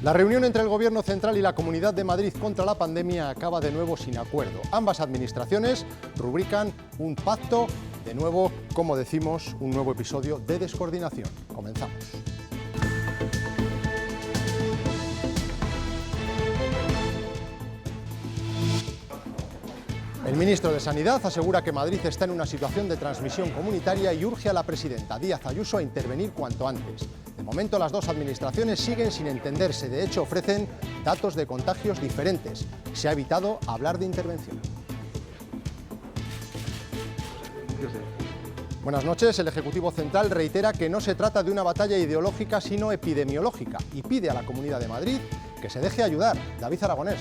La reunión entre el Gobierno central y la Comunidad de Madrid contra la pandemia acaba de nuevo sin acuerdo. Ambas administraciones rubrican un pacto, de nuevo, como decimos, un nuevo episodio de descoordinación. Comenzamos. El ministro de Sanidad asegura que Madrid está en una situación de transmisión comunitaria y urge a la presidenta Díaz Ayuso a intervenir cuanto antes. De momento, las dos administraciones siguen sin entenderse. De hecho, ofrecen datos de contagios diferentes. Se ha evitado hablar de intervención. Buenas noches. El Ejecutivo Central reitera que no se trata de una batalla ideológica, sino epidemiológica, y pide a la Comunidad de Madrid que se deje ayudar. David Aragonés.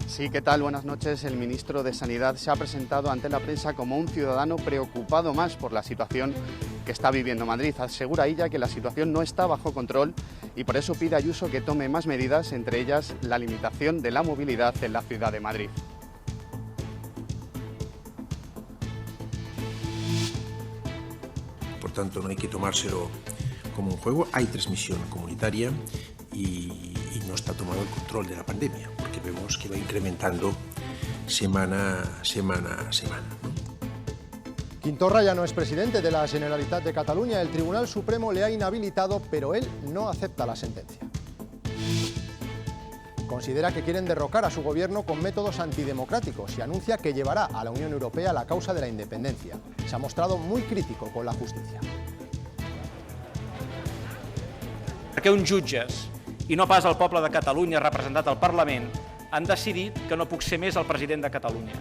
Sí, ¿qué tal? Buenas noches. El ministro de Sanidad se ha presentado ante la prensa como un ciudadano preocupado más por la situación que está viviendo Madrid. Asegura ella que la situación no está bajo control y por eso pide a Ayuso que tome más medidas, entre ellas la limitación de la movilidad en la ciudad de Madrid. Por tanto, no hay que tomárselo como un juego. Hay transmisión comunitaria y no está tomado el control de la pandemia, porque vemos que va incrementando semana a semana, ¿no? Quim Torra ya no es presidente de la Generalitat de Cataluña. El Tribunal Supremo le ha inhabilitado, pero él no acepta la sentencia. Considera que quieren derrocar a su gobierno con métodos antidemocráticos y anuncia que llevará a la Unión Europea la causa de la independencia. Se ha mostrado muy crítico con la justicia. Perquè uns jutges, i no pas el poble de Catalunya representat al Parlament, han decidit que no puc ser més el president de Catalunya.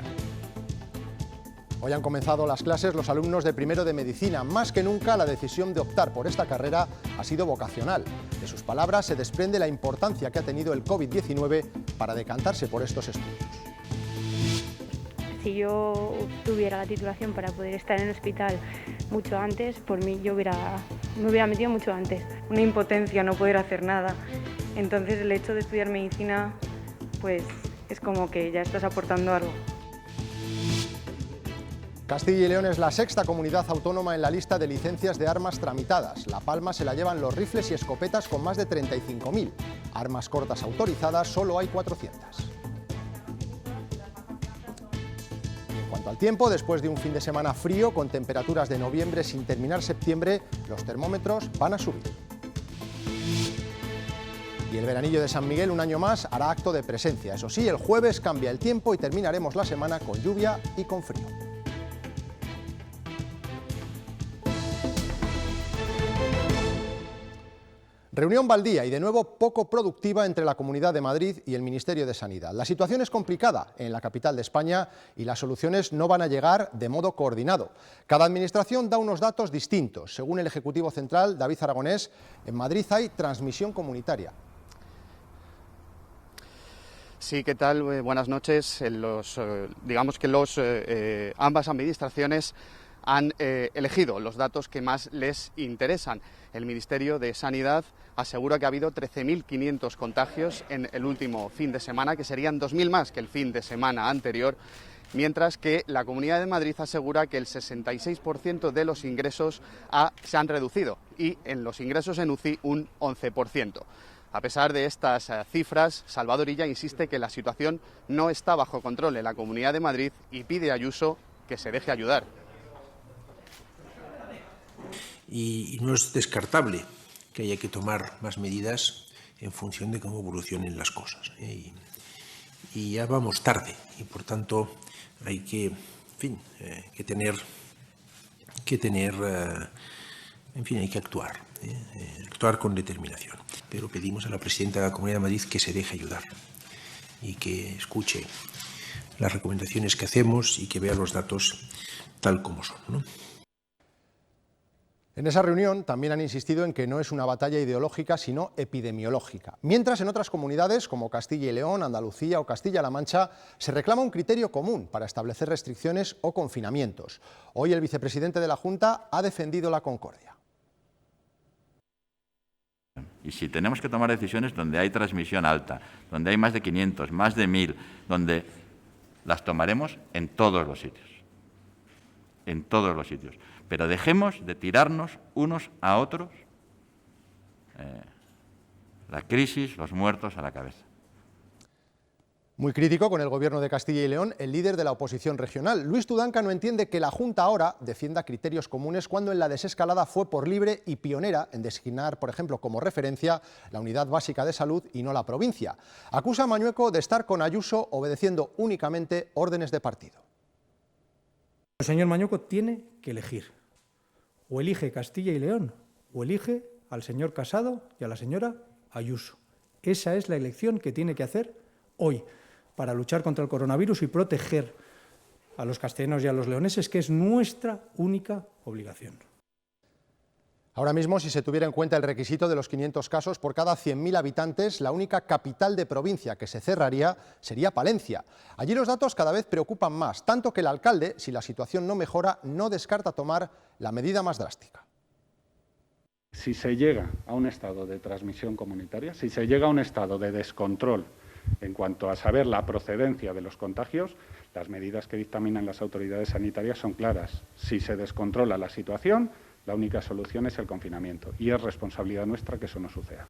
Hoy han comenzado las clases los alumnos de primero de medicina. Más que nunca, la decisión de optar por esta carrera ha sido vocacional. De sus palabras se desprende la importancia que ha tenido el COVID-19 para decantarse por estos estudios. Si yo tuviera la titulación para poder estar en el hospital mucho antes, por mí me hubiera metido mucho antes. Una impotencia, no poder hacer nada. Entonces el hecho de estudiar medicina, pues es como que ya estás aportando algo. Castilla y León es la sexta comunidad autónoma en la lista de licencias de armas tramitadas. La palma se la llevan los rifles y escopetas con más de 35.000. Armas cortas autorizadas solo hay 400. En cuanto al tiempo, después de un fin de semana frío con temperaturas de noviembre sin terminar septiembre, los termómetros van a subir. Y el veranillo de San Miguel, un año más, hará acto de presencia. Eso sí, el jueves cambia el tiempo y terminaremos la semana con lluvia y con frío. Reunión baldía y de nuevo poco productiva entre la Comunidad de Madrid y el Ministerio de Sanidad. La situación es complicada en la capital de España y las soluciones no van a llegar de modo coordinado. Cada administración da unos datos distintos. Según el Ejecutivo Central, David Aragonés, en Madrid hay transmisión comunitaria. Sí, ¿qué tal? Buenas noches. Digamos que ambas administraciones han elegido los datos que más les interesan. El Ministerio de Sanidad asegura que ha habido 13.500 contagios en el último fin de semana, que serían 2.000 más que el fin de semana anterior, mientras que la Comunidad de Madrid asegura que el 66% de los ingresos se han reducido y en los ingresos en UCI un 11%. A pesar de estas cifras, Salvador Illa insiste que la situación no está bajo control en la Comunidad de Madrid y pide a Ayuso que se deje ayudar. Y no es descartable que haya que tomar más medidas en función de cómo evolucionen las cosas. Y ya vamos tarde y por tanto hay que, hay que actuar con determinación. Pero pedimos a la presidenta de la Comunidad de Madrid que se deje ayudar y que escuche las recomendaciones que hacemos y que vea los datos tal como son, ¿no? En esa reunión también han insistido en que no es una batalla ideológica, sino epidemiológica. Mientras en otras comunidades, como Castilla y León, Andalucía o Castilla-La Mancha, se reclama un criterio común para establecer restricciones o confinamientos. Hoy el vicepresidente de la Junta ha defendido la concordia. Y si tenemos que tomar decisiones donde hay transmisión alta, donde hay más de 500, más de 1.000, donde las tomaremos en todos los sitios. En todos los sitios. Pero dejemos de tirarnos unos a otros La crisis, los muertos a la cabeza. Muy crítico con el Gobierno de Castilla y León, el líder de la oposición regional. Luis Tudanca no entiende que la Junta ahora defienda criterios comunes cuando en la desescalada fue por libre y pionera en designar, por ejemplo, como referencia la Unidad Básica de Salud y no la provincia. Acusa a Mañueco de estar con Ayuso obedeciendo únicamente órdenes de partido. El señor Mañueco tiene que elegir. O elige Castilla y León, o elige al señor Casado y a la señora Ayuso. Esa es la elección que tiene que hacer hoy, para luchar contra el coronavirus y proteger a los castellanos y a los leoneses, que es nuestra única obligación. Ahora mismo, si se tuviera en cuenta el requisito de los 500 casos por cada 100.000 habitantes, la única capital de provincia que se cerraría sería Palencia. Allí los datos cada vez preocupan más, tanto que el alcalde, si la situación no mejora, no descarta tomar la medida más drástica. Si se llega a un estado de transmisión comunitaria, si se llega a un estado de descontrol en cuanto a saber la procedencia de los contagios, las medidas que dictaminan las autoridades sanitarias son claras. Si se descontrola la situación, la única solución es el confinamiento y es responsabilidad nuestra que eso no suceda.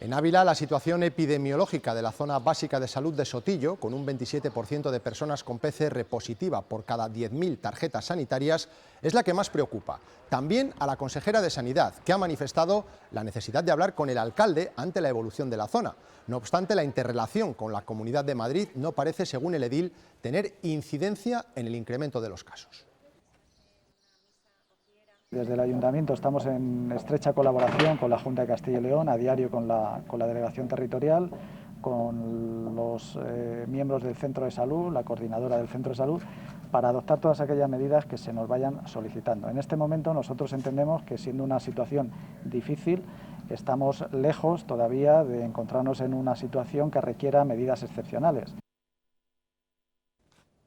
En Ávila, la situación epidemiológica de la zona básica de salud de Sotillo, con un 27% de personas con PCR positiva por cada 10.000 tarjetas sanitarias, es la que más preocupa. También a la consejera de Sanidad, que ha manifestado la necesidad de hablar con el alcalde ante la evolución de la zona. No obstante, la interrelación con la Comunidad de Madrid no parece, según el edil, tener incidencia en el incremento de los casos. Desde el Ayuntamiento estamos en estrecha colaboración con la Junta de Castilla y León, a diario con la Delegación Territorial, con los miembros del Centro de Salud, la coordinadora del Centro de Salud, para adoptar todas aquellas medidas que se nos vayan solicitando. En este momento nosotros entendemos que, siendo una situación difícil, estamos lejos todavía de encontrarnos en una situación que requiera medidas excepcionales.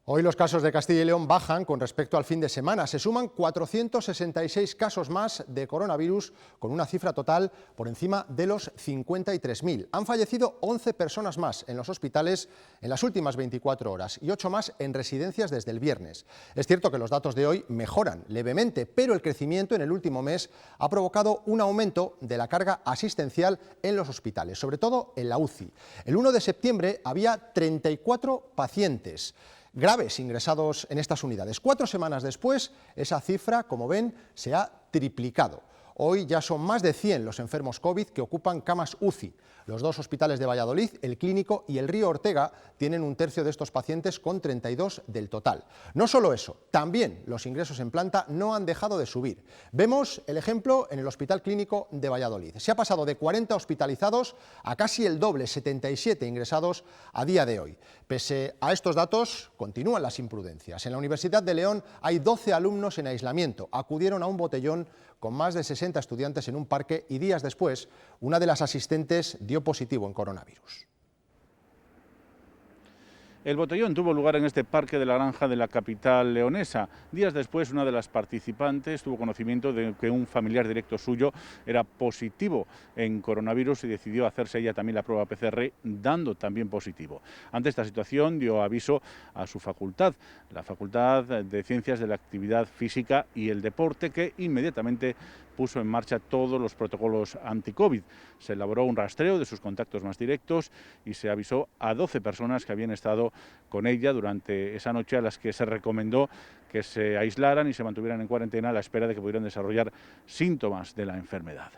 Hoy los casos de Castilla y León bajan con respecto al fin de semana. Se suman 466 casos más de coronavirus, con una cifra total por encima de los 53.000. Han fallecido 11 personas más en los hospitales en las últimas 24 horas y 8 más en residencias desde el viernes. Es cierto que los datos de hoy mejoran levemente, pero el crecimiento en el último mes ha provocado un aumento de la carga asistencial en los hospitales, sobre todo en la UCI. El 1 de septiembre había 34 pacientes graves ingresados en estas unidades. 4 semanas después, esa cifra, como ven, se ha triplicado. Hoy ya son más de 100 los enfermos COVID que ocupan camas UCI. Los dos hospitales de Valladolid, el Clínico y el Río Ortega, tienen un tercio de estos pacientes, con 32 del total. No solo eso, también los ingresos en planta no han dejado de subir. Vemos el ejemplo en el Hospital Clínico de Valladolid. Se ha pasado de 40 hospitalizados a casi el doble, 77 ingresados a día de hoy. Pese a estos datos, continúan las imprudencias. En la Universidad de León hay 12 alumnos en aislamiento. Acudieron a un botellón con más de 60 estudiantes en un parque y días después, una de las asistentes dio positivo en coronavirus. El botellón tuvo lugar en este parque de la Granja de la capital leonesa. Días después, una de las participantes tuvo conocimiento de que un familiar directo suyo era positivo en coronavirus y decidió hacerse ella también la prueba PCR, dando también positivo. Ante esta situación, dio aviso a su facultad, la Facultad de Ciencias de la Actividad Física y el Deporte, que inmediatamente puso en marcha todos los protocolos anti-COVID. Se elaboró un rastreo de sus contactos más directos y se avisó a 12 personas que habían estado con ella durante esa noche, a las que se recomendó que se aislaran y se mantuvieran en cuarentena a la espera de que pudieran desarrollar síntomas de la enfermedad.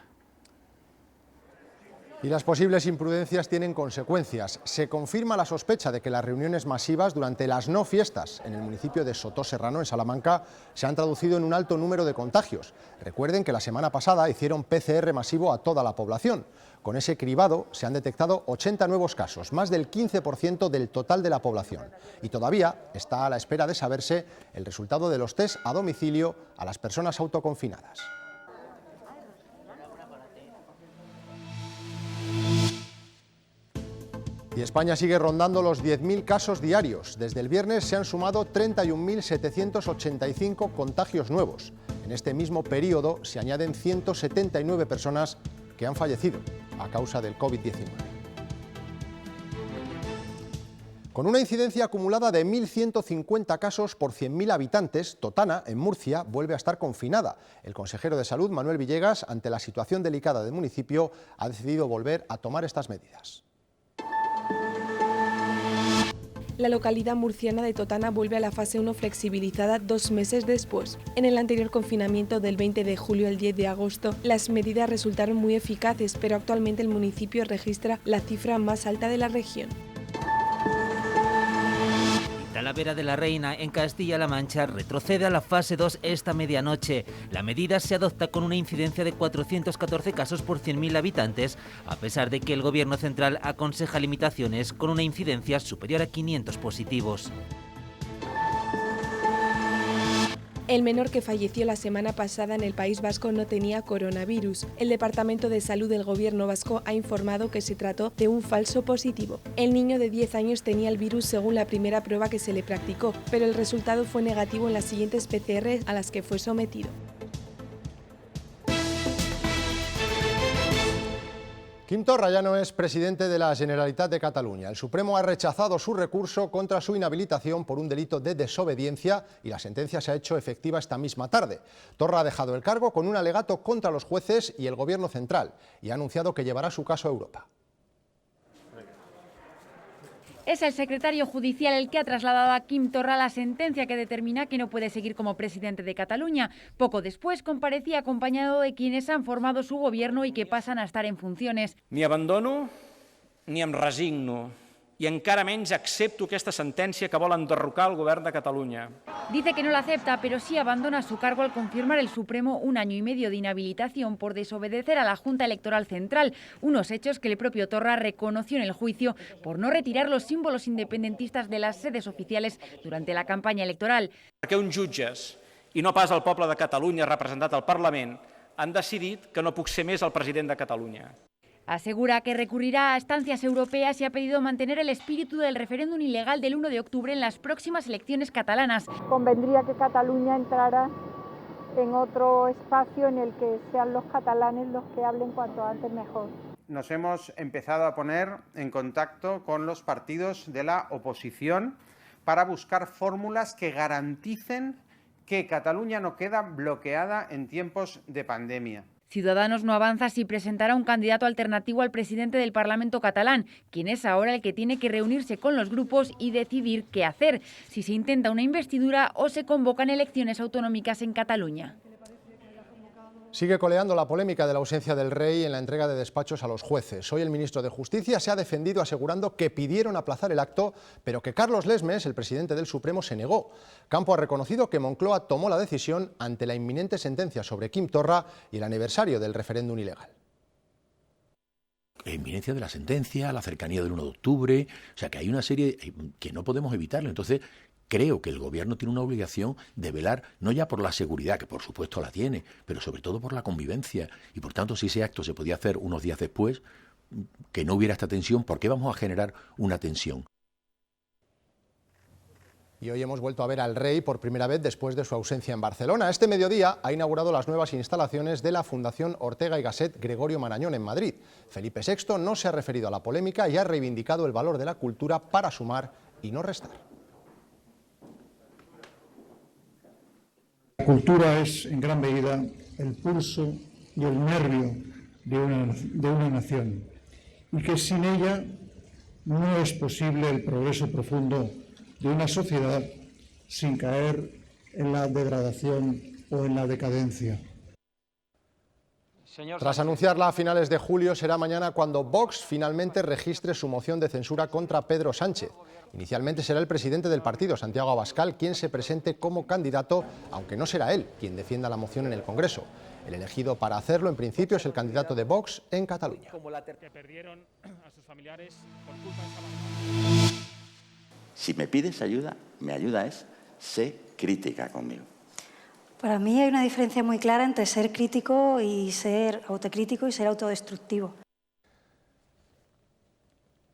Y las posibles imprudencias tienen consecuencias. Se confirma la sospecha de que las reuniones masivas durante las no fiestas en el municipio de Sotoserrano, en Salamanca, se han traducido en un alto número de contagios. Recuerden que la semana pasada hicieron PCR masivo a toda la población. Con ese cribado se han detectado 80 nuevos casos, más del 15% del total de la población. Y todavía está a la espera de saberse el resultado de los test a domicilio a las personas autoconfinadas. Y España sigue rondando los 10.000 casos diarios. Desde el viernes se han sumado 31.785 contagios nuevos. En este mismo periodo se añaden 179 personas que han fallecido a causa del COVID-19. Con una incidencia acumulada de 1.150 casos por 100.000 habitantes, Totana, en Murcia, vuelve a estar confinada. El consejero de Salud, Manuel Villegas, ante la situación delicada del municipio, ha decidido volver a tomar estas medidas. La localidad murciana de Totana vuelve a la fase 1 flexibilizada 2 meses después. En el anterior confinamiento del 20 de julio al 10 de agosto, las medidas resultaron muy eficaces, pero actualmente el municipio registra la cifra más alta de la región. Talavera de la Reina, en Castilla-La Mancha, retrocede a la fase 2 esta medianoche. La medida se adopta con una incidencia de 414 casos por 100.000 habitantes, a pesar de que el Gobierno central aconseja limitaciones con una incidencia superior a 500 positivos. El menor que falleció la semana pasada en el País Vasco no tenía coronavirus. El Departamento de Salud del Gobierno vasco ha informado que se trató de un falso positivo. El niño de 10 años tenía el virus según la primera prueba que se le practicó, pero el resultado fue negativo en las siguientes PCR a las que fue sometido. Quim Torra ya no es presidente de la Generalitat de Cataluña. El Supremo ha rechazado su recurso contra su inhabilitación por un delito de desobediencia y la sentencia se ha hecho efectiva esta misma tarde. Torra ha dejado el cargo con un alegato contra los jueces y el Gobierno central y ha anunciado que llevará su caso a Europa. Es el secretario judicial el que ha trasladado a Quim Torra la sentencia que determina que no puede seguir como presidente de Cataluña. Poco después comparecía acompañado de quienes han formado su gobierno y que pasan a estar en funciones. Ni abandono ni em resigno i encara menys accepto aquesta sentència que vol enderrocar el govern de Catalunya. Dice que no la acepta, pero sí abandona su cargo al confirmar el Supremo 1 año y medio de inhabilitación por desobedecer a la Junta Electoral Central, unos hechos que el propio Torra reconoció en el juicio por no retirar los símbolos independentistas de las sedes oficiales durante la campaña electoral. Perquè uns jutges, i no pas el poble de Catalunya representat al Parlament, han decidit que no puc ser més el president de Catalunya. Asegura que recurrirá a instancias europeas y ha pedido mantener el espíritu del referéndum ilegal del 1 de octubre en las próximas elecciones catalanas. Convendría que Cataluña entrara en otro espacio en el que sean los catalanes los que hablen cuanto antes mejor. Nos hemos empezado a poner en contacto con los partidos de la oposición para buscar fórmulas que garanticen que Cataluña no queda bloqueada en tiempos de pandemia. Ciudadanos no avanza si presentará un candidato alternativo al presidente del Parlamento catalán, quien es ahora el que tiene que reunirse con los grupos y decidir qué hacer, si se intenta una investidura o se convocan elecciones autonómicas en Cataluña. Sigue coleando la polémica de la ausencia del rey en la entrega de despachos a los jueces. Hoy el ministro de Justicia se ha defendido asegurando que pidieron aplazar el acto, pero que Carlos Lesmes, el presidente del Supremo, se negó. Campo ha reconocido que Moncloa tomó la decisión ante la inminente sentencia sobre Quim Torra y el aniversario del referéndum ilegal. La inminencia de la sentencia, la cercanía del 1 de octubre, o sea que hay una serie que no podemos evitarlo. Entonces, creo que el Gobierno tiene una obligación de velar no ya por la seguridad, que por supuesto la tiene, pero sobre todo por la convivencia. Y por tanto, si ese acto se podía hacer unos días después, que no hubiera esta tensión, ¿por qué vamos a generar una tensión? Y hoy hemos vuelto a ver al rey por primera vez después de su ausencia en Barcelona. Este mediodía ha inaugurado las nuevas instalaciones de la Fundación Ortega y Gasset Gregorio Marañón en Madrid. Felipe VI no se ha referido a la polémica y ha reivindicado el valor de la cultura para sumar y no restar. La cultura es, en gran medida, el pulso y el nervio de una nación, y que sin ella no es posible el progreso profundo de una sociedad sin caer en la degradación o en la decadencia. Tras anunciarla a finales de julio, será mañana cuando Vox finalmente registre su moción de censura contra Pedro Sánchez. Inicialmente será el presidente del partido, Santiago Abascal, quien se presente como candidato, aunque no será él quien defienda la moción en el Congreso. El elegido para hacerlo, en principio, es el candidato de Vox en Cataluña. Si me pides ayuda, mi ayuda es sé crítica conmigo. Para mí hay una diferencia muy clara entre ser crítico y ser autocrítico y ser autodestructivo.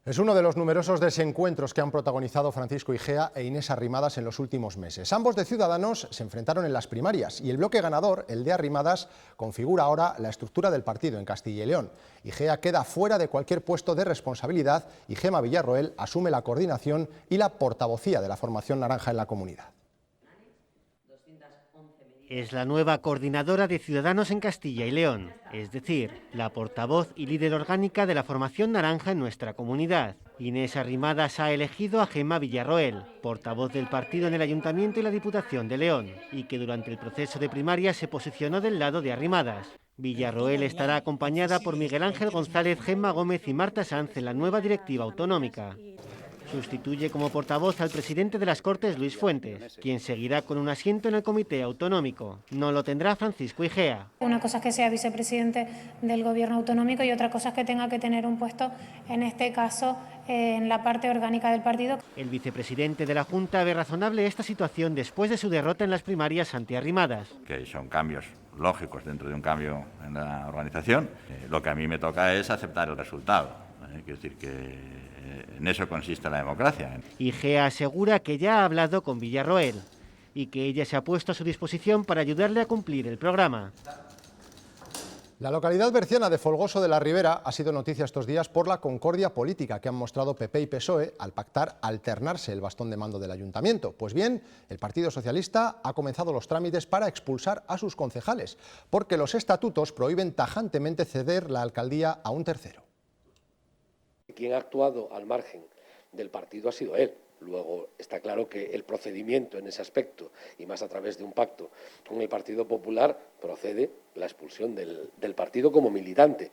Es uno de los numerosos desencuentros que han protagonizado Francisco Igea e Inés Arrimadas en los últimos meses. Ambos de Ciudadanos se enfrentaron en las primarias y el bloque ganador, el de Arrimadas, configura ahora la estructura del partido en Castilla y León. Igea queda fuera de cualquier puesto de responsabilidad y Gemma Villarroel asume la coordinación y la portavocía de la formación naranja en la comunidad. Es la nueva coordinadora de Ciudadanos en Castilla y León, es decir, la portavoz y líder orgánica de la formación naranja en nuestra comunidad. Inés Arrimadas ha elegido a Gemma Villarroel, portavoz del partido en el Ayuntamiento y la Diputación de León, y que durante el proceso de primaria se posicionó del lado de Arrimadas. Villarroel estará acompañada por Miguel Ángel González, Gemma Gómez y Marta Sanz en la nueva directiva autonómica. Sustituye como portavoz al presidente de las Cortes, Luis Fuentes, quien seguirá con un asiento en el comité autonómico. No lo tendrá Francisco Igea. Una cosa es que sea vicepresidente del gobierno autonómico y otra cosa es que tenga que tener un puesto, en este caso, en la parte orgánica del partido. El vicepresidente de la Junta ve razonable esta situación después de su derrota en las primarias ante Arrimadas. Que son cambios lógicos dentro de un cambio en la organización. Lo que a mí me toca es aceptar el resultado. Quiero decir que en eso consiste la democracia. Igea asegura que ya ha hablado con Villarroel y que ella se ha puesto a su disposición para ayudarle a cumplir el programa. La localidad berciana de Folgoso de la Ribera ha sido noticia estos días por la concordia política que han mostrado PP y PSOE al pactar alternarse el bastón de mando del ayuntamiento. Pues bien, el Partido Socialista ha comenzado los trámites para expulsar a sus concejales, porque los estatutos prohíben tajantemente ceder la alcaldía a un tercero. Quien ha actuado al margen del partido ha sido él. Luego está claro que el procedimiento en ese aspecto, y más a través de un pacto con el Partido Popular, procede la expulsión del partido como militante.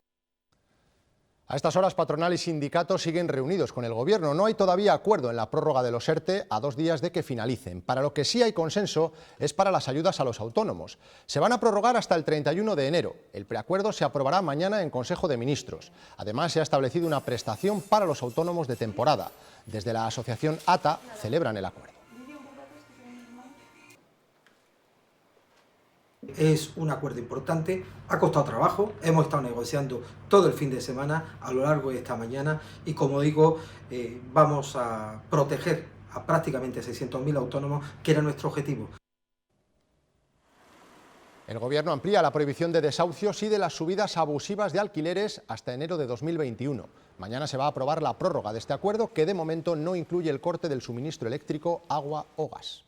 A estas horas, patronal y sindicatos siguen reunidos con el Gobierno. No hay todavía acuerdo en la prórroga de los ERTE a 2 días de que finalicen. Para lo que sí hay consenso es para las ayudas a los autónomos. Se van a prorrogar hasta el 31 de enero. El preacuerdo se aprobará mañana en Consejo de Ministros. Además, se ha establecido una prestación para los autónomos de temporada. Desde la asociación ATA celebran el acuerdo. Es un acuerdo importante, ha costado trabajo, hemos estado negociando todo el fin de semana, a lo largo de esta mañana, y como digo, vamos a proteger a prácticamente 600.000 autónomos, que era nuestro objetivo. El Gobierno amplía la prohibición de desahucios y de las subidas abusivas de alquileres hasta enero de 2021. Mañana se va a aprobar la prórroga de este acuerdo, que de momento no incluye el corte del suministro eléctrico, agua o gas.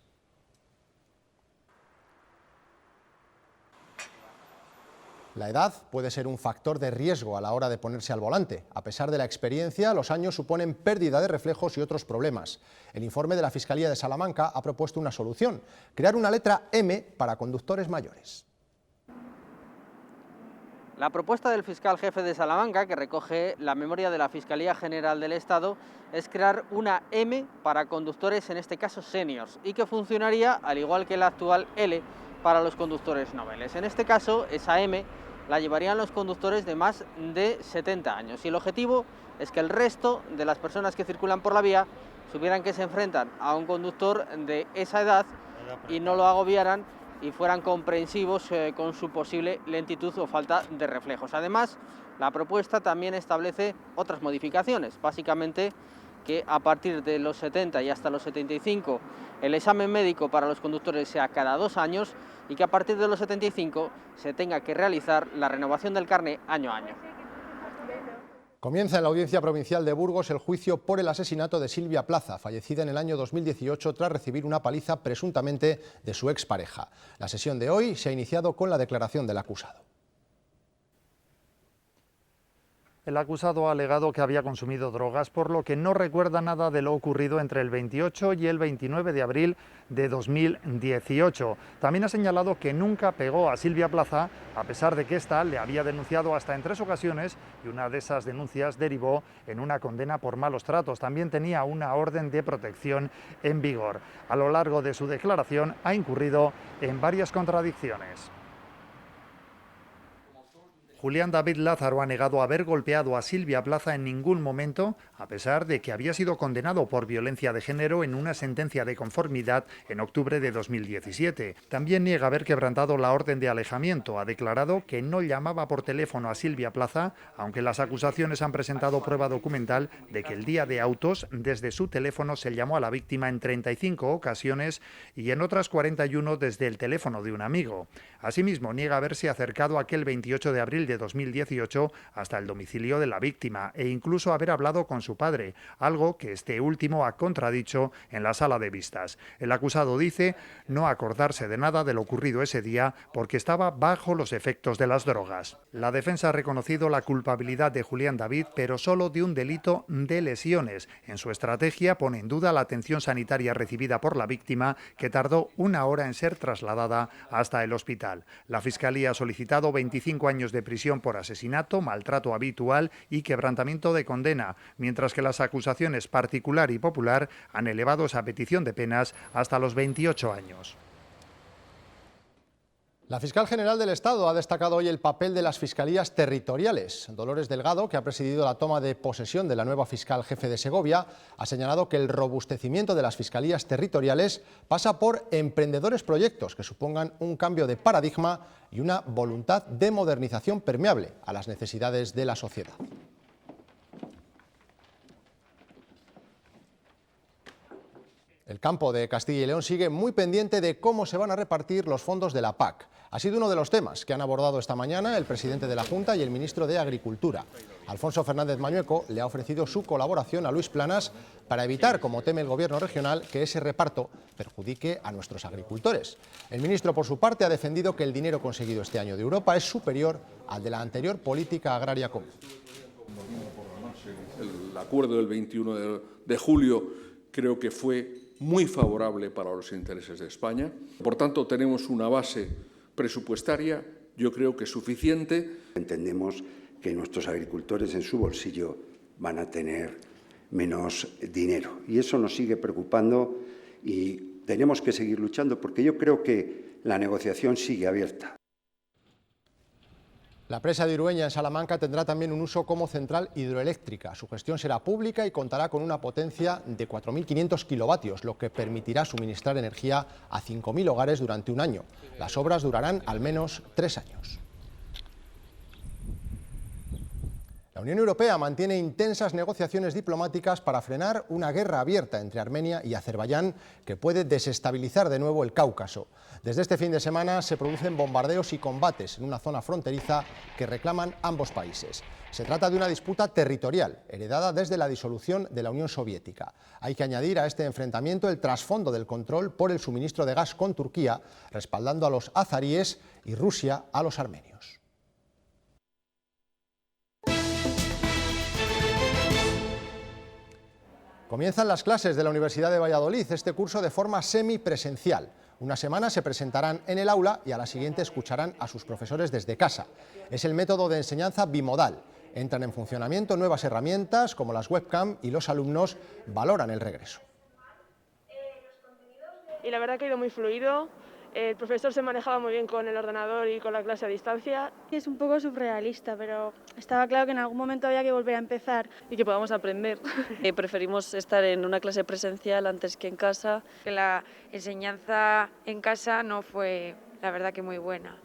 La edad puede ser un factor de riesgo a la hora de ponerse al volante. A pesar de la experiencia, los años suponen pérdida de reflejos y otros problemas. El informe de la Fiscalía de Salamanca ha propuesto una solución: crear una letra M para conductores mayores. La propuesta del fiscal jefe de Salamanca, que recoge la memoria de la Fiscalía General del Estado, es crear una M para conductores, en este caso seniors, y que funcionaría al igual que la actual L para los conductores noveles. En este caso, esa M la llevarían los conductores de más de 70 años. Y el objetivo es que el resto de las personas que circulan por la vía supieran que se enfrentan a un conductor de esa edad y no lo agobiaran y fueran comprensivos con su posible lentitud o falta de reflejos. Además, la propuesta también establece otras modificaciones, básicamente que a partir de los 70 y hasta los 75 el examen médico para los conductores sea cada 2 años y que a partir de los 75 se tenga que realizar la renovación del carné año a año. Comienza en la Audiencia Provincial de Burgos el juicio por el asesinato de Silvia Plaza, fallecida en el año 2018 tras recibir una paliza presuntamente de su expareja. La sesión de hoy se ha iniciado con la declaración del acusado. El acusado ha alegado que había consumido drogas, por lo que no recuerda nada de lo ocurrido entre el 28 y el 29 de abril de 2018. También ha señalado que nunca pegó a Silvia Plaza, a pesar de que ésta le había denunciado hasta en 3 ocasiones y una de esas denuncias derivó en una condena por malos tratos. También tenía una orden de protección en vigor. A lo largo de su declaración ha incurrido en varias contradicciones. Julián David Lázaro ha negado haber golpeado a Silvia Plaza en ningún momento, a pesar de que había sido condenado por violencia de género en una sentencia de conformidad en octubre de 2017. También niega haber quebrantado la orden de alejamiento. Ha declarado que no llamaba por teléfono a Silvia Plaza, aunque las acusaciones han presentado prueba documental de que el día de autos, desde su teléfono se llamó a la víctima en 35 ocasiones y en otras 41 desde el teléfono de un amigo. Asimismo, niega haberse acercado aquel 28 de abril de 2018 hasta el domicilio de la víctima e incluso haber hablado con su padre, algo que este último ha contradicho en la sala de vistas. El acusado dice no acordarse de nada de lo ocurrido ese día porque estaba bajo los efectos de las drogas. La defensa ha reconocido la culpabilidad de Julián David, pero solo de un delito de lesiones. En su estrategia pone en duda la atención sanitaria recibida por la víctima, que tardó 1 hora en ser trasladada hasta el hospital. La Fiscalía ha solicitado 25 años de prisión por asesinato, maltrato habitual y quebrantamiento de condena, mientras que las acusaciones particular y popular han elevado esa petición de penas hasta los 28 años. La fiscal general del Estado ha destacado hoy el papel de las fiscalías territoriales. Dolores Delgado, que ha presidido la toma de posesión de la nueva fiscal jefe de Segovia, ha señalado que el robustecimiento de las fiscalías territoriales pasa por emprendedores proyectos que supongan un cambio de paradigma y una voluntad de modernización permeable a las necesidades de la sociedad. El campo de Castilla y León sigue muy pendiente de cómo se van a repartir los fondos de la PAC. Ha sido uno de los temas que han abordado esta mañana el presidente de la Junta y el ministro de Agricultura. Alfonso Fernández Mañueco le ha ofrecido su colaboración a Luis Planas para evitar, como teme el gobierno regional, que ese reparto perjudique a nuestros agricultores. El ministro, por su parte, ha defendido que el dinero conseguido este año de Europa es superior al de la anterior política agraria común. El acuerdo del 21 de julio creo que fue muy favorable para los intereses de España. Por tanto, tenemos una base presupuestaria, yo creo que suficiente. Entendemos que nuestros agricultores en su bolsillo van a tener menos dinero y eso nos sigue preocupando y tenemos que seguir luchando porque yo creo que la negociación sigue abierta. La presa de Irueña en Salamanca tendrá también un uso como central hidroeléctrica. Su gestión será pública y contará con una potencia de 4.500 kilovatios, lo que permitirá suministrar energía a 5.000 hogares durante un año. Las obras durarán al menos 3 años. La Unión Europea mantiene intensas negociaciones diplomáticas para frenar una guerra abierta entre Armenia y Azerbaiyán que puede desestabilizar de nuevo el Cáucaso. Desde este fin de semana se producen bombardeos y combates en una zona fronteriza que reclaman ambos países. Se trata de una disputa territorial, heredada desde la disolución de la Unión Soviética. Hay que añadir a este enfrentamiento el trasfondo del control por el suministro de gas con Turquía, respaldando a los azaríes, y Rusia a los armenios. Comienzan las clases de la Universidad de Valladolid, este curso de forma semipresencial. Una semana se presentarán en el aula y a la siguiente escucharán a sus profesores desde casa. Es el método de enseñanza bimodal. Entran en funcionamiento nuevas herramientas como las webcam y los alumnos valoran el regreso. Y la verdad que ha ido muy fluido. El profesor se manejaba muy bien con el ordenador y con la clase a distancia. Es un poco surrealista, pero estaba claro que en algún momento había que volver a empezar. Y que podamos aprender. Preferimos estar en una clase presencial antes que en casa. La enseñanza en casa no fue, la verdad, que muy buena.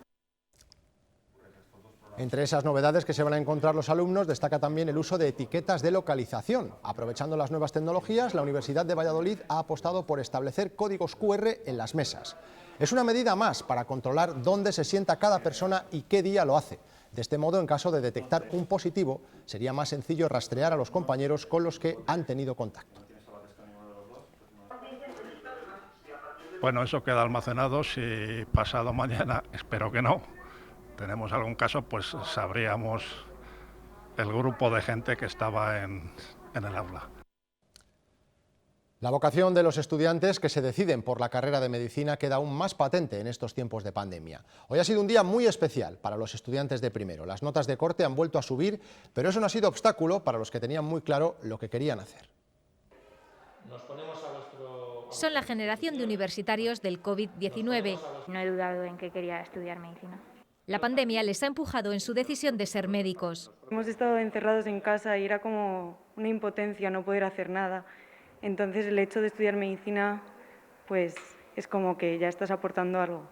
Entre esas novedades que se van a encontrar los alumnos destaca también el uso de etiquetas de localización. Aprovechando las nuevas tecnologías, la Universidad de Valladolid ha apostado por establecer códigos QR en las mesas. Es una medida más para controlar dónde se sienta cada persona y qué día lo hace. De este modo, en caso de detectar un positivo, sería más sencillo rastrear a los compañeros con los que han tenido contacto. Bueno, eso queda almacenado. Si pasado mañana, espero que no, tenemos algún caso, pues sabríamos el grupo de gente que estaba en el aula. La vocación de los estudiantes que se deciden por la carrera de medicina queda aún más patente en estos tiempos de pandemia. Hoy ha sido un día muy especial para los estudiantes de primero. Las notas de corte han vuelto a subir, pero eso no ha sido obstáculo para los que tenían muy claro lo que querían hacer. Son la generación de universitarios del COVID-19. No he dudado en que quería estudiar medicina. La pandemia les ha empujado en su decisión de ser médicos. Hemos estado encerrados en casa y era como una impotencia no poder hacer nada. Entonces el hecho de estudiar medicina, pues es como que ya estás aportando algo.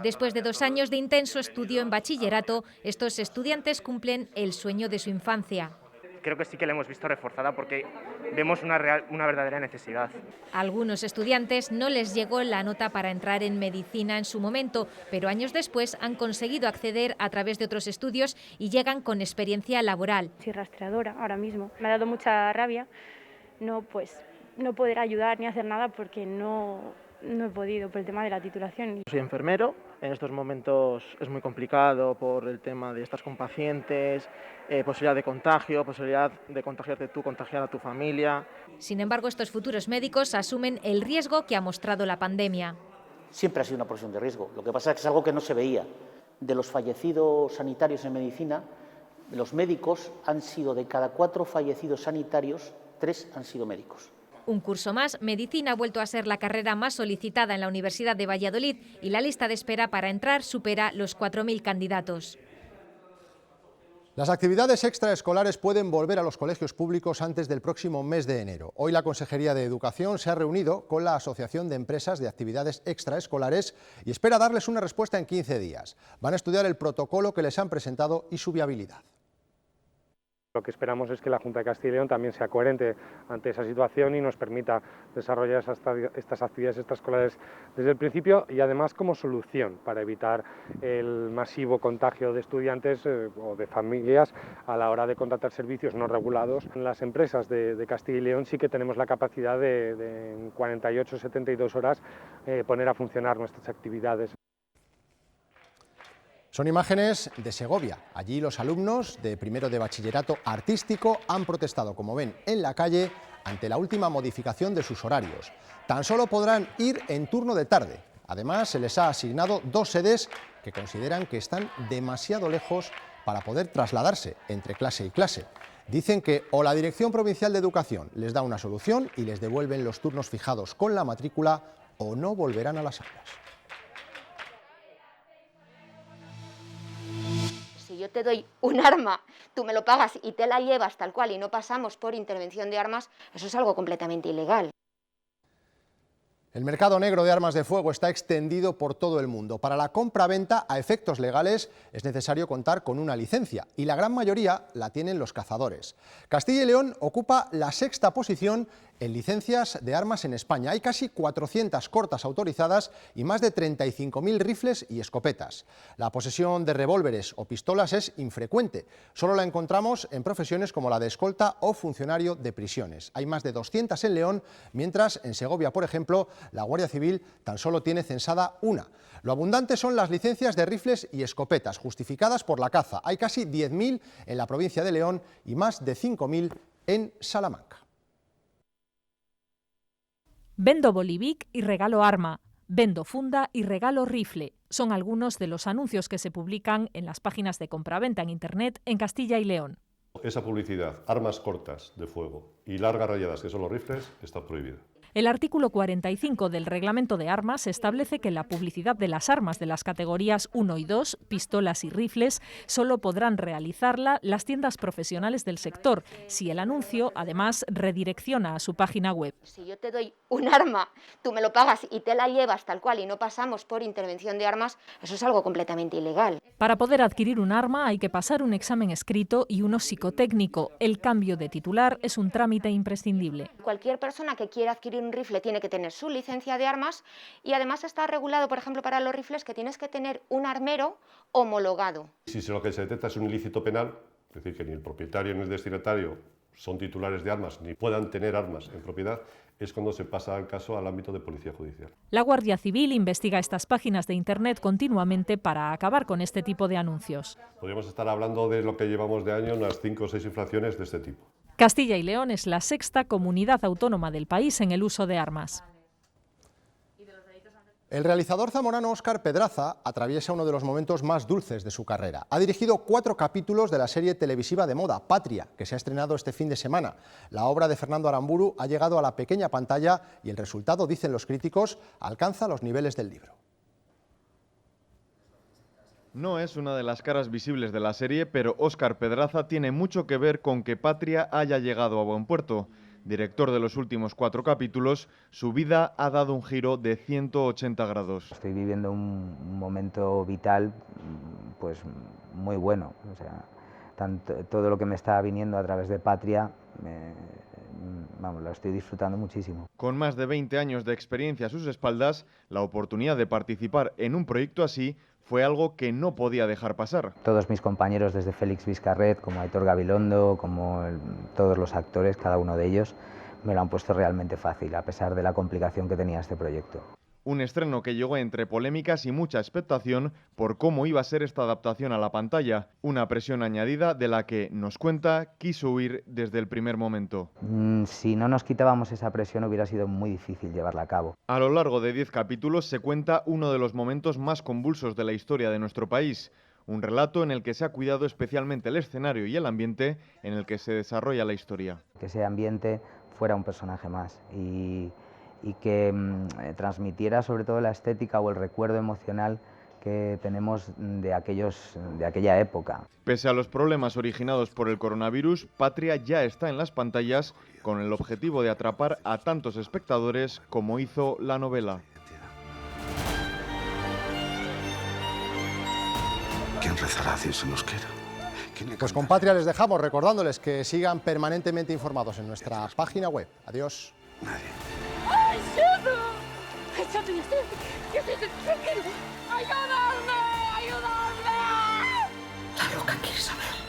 Después de 2 años de intenso estudio en bachillerato, estos estudiantes cumplen el sueño de su infancia. Creo que sí que la hemos visto reforzada porque vemos una verdadera necesidad. A algunos estudiantes no les llegó la nota para entrar en medicina en su momento, pero años después han conseguido acceder a través de otros estudios y llegan con experiencia laboral. Soy rastreadora ahora mismo. Me ha dado mucha rabia no poder ayudar ni hacer nada porque no he podido por el tema de la titulación. Soy enfermero, en estos momentos es muy complicado por el tema de estar con pacientes, posibilidad de contagio, posibilidad de contagiarte tú, contagiar a tu familia. Sin embargo, estos futuros médicos asumen el riesgo que ha mostrado la pandemia. Siempre ha sido una profesión de riesgo, lo que pasa es que es algo que no se veía. De los fallecidos sanitarios en medicina, los médicos han sido, de cada 4 fallecidos sanitarios, 3 han sido médicos. Un curso más, Medicina ha vuelto a ser la carrera más solicitada en la Universidad de Valladolid y la lista de espera para entrar supera los 4.000 candidatos. Las actividades extraescolares pueden volver a los colegios públicos antes del próximo mes de enero. Hoy la Consejería de Educación se ha reunido con la Asociación de Empresas de Actividades Extraescolares y espera darles una respuesta en 15 días. Van a estudiar el protocolo que les han presentado y su viabilidad. Lo que esperamos es que la Junta de Castilla y León también sea coherente ante esa situación y nos permita desarrollar estas actividades extraescolares desde el principio y además como solución para evitar el masivo contagio de estudiantes o de familias a la hora de contratar servicios no regulados. En las empresas de Castilla y León sí que tenemos la capacidad de en 48 o 72 horas poner a funcionar nuestras actividades. Son imágenes de Segovia. Allí los alumnos de primero de bachillerato artístico han protestado, como ven, en la calle ante la última modificación de sus horarios. Tan solo podrán ir en turno de tarde. Además, se les ha asignado 2 sedes que consideran que están demasiado lejos para poder trasladarse entre clase y clase. Dicen que o la Dirección Provincial de Educación les da una solución y les devuelven los turnos fijados con la matrícula o no volverán a las aulas. Si yo te doy un arma, tú me lo pagas y te la llevas tal cual y no pasamos por intervención de armas, eso es algo completamente ilegal. El mercado negro de armas de fuego está extendido por todo el mundo. Para la compra-venta a efectos legales es necesario contar con una licencia y la gran mayoría la tienen los cazadores. Castilla y León ocupa la 6ª posición en licencias de armas en España. Hay casi 400 cortas autorizadas y más de 35.000 rifles y escopetas. La posesión de revólveres o pistolas es infrecuente. Solo la encontramos en profesiones como la de escolta o funcionario de prisiones. Hay más de 200 en León, mientras en Segovia, por ejemplo, la Guardia Civil tan solo tiene censada una. Lo abundante son las licencias de rifles y escopetas, justificadas por la caza. Hay casi 10.000 en la provincia de León y más de 5.000 en Salamanca. Vendo bolivic y regalo arma, vendo funda y regalo rifle. Son algunos de los anuncios que se publican en las páginas de compraventa en Internet en Castilla y León. Esa publicidad, armas cortas de fuego y largas rayadas, que son los rifles, está prohibida. El artículo 45 del Reglamento de Armas establece que la publicidad de las armas de las categorías 1 y 2, pistolas y rifles, solo podrán realizarla las tiendas profesionales del sector, si el anuncio, además, redirecciona a su página web. Si yo te doy un arma, tú me lo pagas y te la llevas tal cual y no pasamos por intervención de armas, eso es algo completamente ilegal. Para poder adquirir un arma hay que pasar un examen escrito y uno psicotécnico. El cambio de titular es un trámite imprescindible. Cualquier persona que quiera adquirir un rifle tiene que tener su licencia de armas y además está regulado, por ejemplo, para los rifles que tienes que tener un armero homologado. Si lo que se detecta es un ilícito penal, es decir, que ni el propietario ni el destinatario son titulares de armas ni puedan tener armas en propiedad, es cuando se pasa el caso al ámbito de policía judicial. La Guardia Civil investiga estas páginas de Internet continuamente para acabar con este tipo de anuncios. Podríamos estar hablando de lo que llevamos de año, unas 5 o 6 infracciones de este tipo. Castilla y León es la 6ª comunidad autónoma del país en el uso de armas. El realizador zamorano Óscar Pedraza atraviesa uno de los momentos más dulces de su carrera. Ha dirigido 4 capítulos de la serie televisiva de moda, Patria, que se ha estrenado este fin de semana. La obra de Fernando Aramburu ha llegado a la pequeña pantalla y el resultado, dicen los críticos, alcanza los niveles del libro. No es una de las caras visibles de la serie, pero Óscar Pedraza tiene mucho que ver con que Patria haya llegado a buen puerto. Director de los últimos 4 capítulos, su vida ha dado un giro de 180 grados. Estoy viviendo un momento vital pues muy bueno. O sea, todo lo que me está viniendo a través de Patria, lo estoy disfrutando muchísimo. Con más de 20 años de experiencia a sus espaldas, la oportunidad de participar en un proyecto así fue algo que no podía dejar pasar. Todos mis compañeros, desde Félix Vizcarret, como Aitor Gabilondo, como todos los actores, cada uno de ellos, me lo han puesto realmente fácil, a pesar de la complicación que tenía este proyecto. Un estreno que llegó entre polémicas y mucha expectación por cómo iba a ser esta adaptación a la pantalla, una presión añadida de la que, nos cuenta, quiso huir desde el primer momento. Si no nos quitábamos esa presión hubiera sido muy difícil llevarla a cabo. A lo largo de 10 capítulos se cuenta uno de los momentos más convulsos de la historia de nuestro país. Un relato en el que se ha cuidado especialmente el escenario y el ambiente en el que se desarrolla la historia. Que ese ambiente fuera un personaje más y que transmitiera sobre todo la estética o el recuerdo emocional que tenemos de aquella época. Pese a los problemas originados por el coronavirus, Patria ya está en las pantallas con el objetivo de atrapar a tantos espectadores como hizo la novela. ¿Quién rezará si se nos quiera? Pues con Patria les dejamos, recordándoles que sigan permanentemente informados en nuestra página web. Adiós. ¡Ayuda! ¡Ayúdame! ¡Ayúdame! La loca quiere saber.